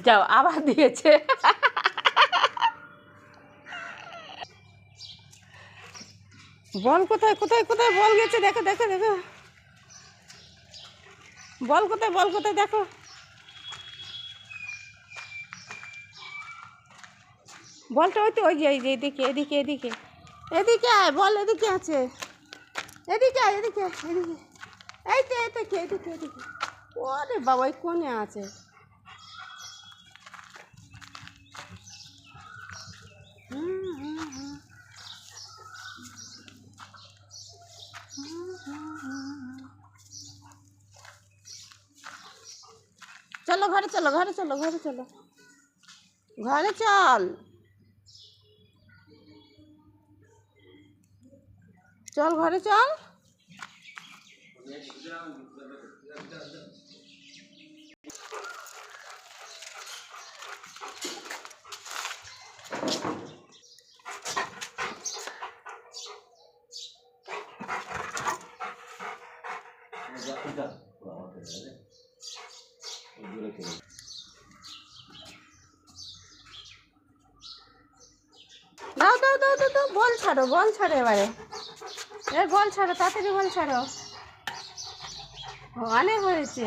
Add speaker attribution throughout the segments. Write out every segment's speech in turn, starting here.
Speaker 1: যাও, আবার দিয়েছে। বল কোথায় কোথায় কোথায় বল গেছে, দেখো দেখো দেখো, বল কোথায়, বল কোথায় দেখো। বলটা ওই তো, ওই যে এদিকে এদিকে এদিকে এদিকে আয়, বল এদিকে আছে, এদিকে আয়, এদিকে এদিকে, এই তো এদিকে এদিকে এদিকে। ওরে বাবা, ওই কোণে আছে। চলো ঘরে চলো, ঘরে চলো, ঘরে চলো, ঘরে চল, চল ঘরে চল। দাও দাও দাও দাও দাও, বল ছাড়ো, বল ছাড়ো এবারে, বল ছাড়ো, তাড়াতাড়ি বল ছাড়ো। অনেক হয়েছে,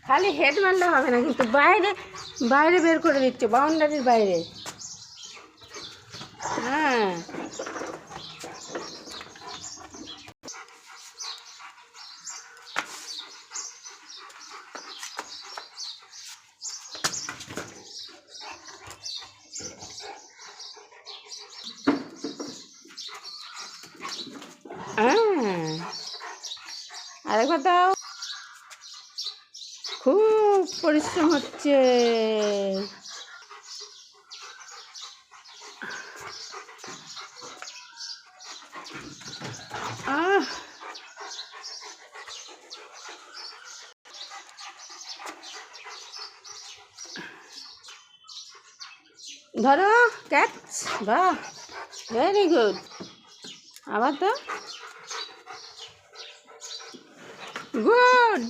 Speaker 1: খালি হেড মারলে হবে না কিন্তু, বাইরে বাইরে বের করে দিচ্ছে, বাউন্ডারির বাইরে। হ্যাঁ, আরেকবার দাও। খুব পরিশ্রম হচ্ছে। ধরো, ক্যাচ, বাহ, ভেরি গুড। আবার দাও, গুড।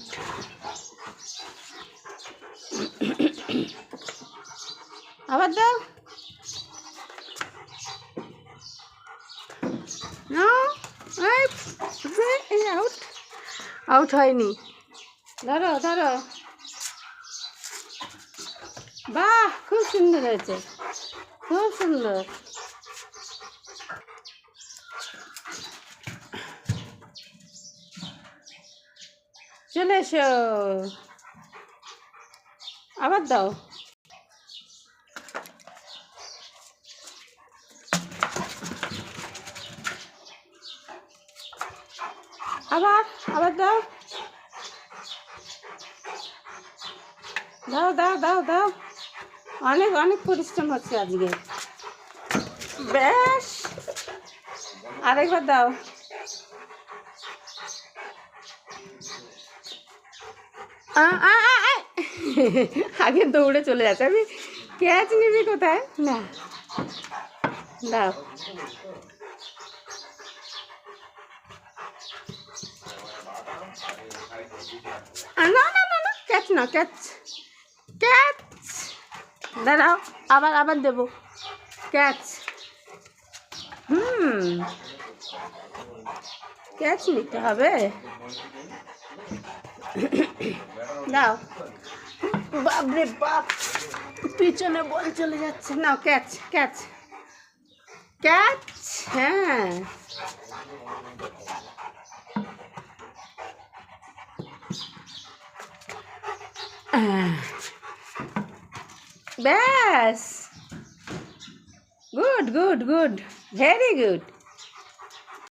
Speaker 1: আবার দাও, আউট, আউট হয়নি। ধরো ধরো, বাহ, খুব সুন্দর হয়েছে, খুব সুন্দর। চলে এসো, আবার দাও। আবার আবার দাও, দাও দাও দাও দাও। অনেক অনেক পরিশ্রম হচ্ছে আজকে, বেশ। আরেকবার দাও। আগে দৌড়ে চলে যাচ্ছে, আমি ক্যাচ নিবি কোথায়, না দাও। না না না না, ক্যাচ না, ক্যাচ, ক্যাচ। দাঁড়াও, আবার আবার দেবো, ক্যাচ। ক্যাচ নিতে হবে, দাও। বাপরে বাপ, পিছনে বল চলে যাচ্ছে। নাও, ক্যাচ ক্যাচ ক্যাচ। হ্যাঁ, ব্যাস, good good good, very good.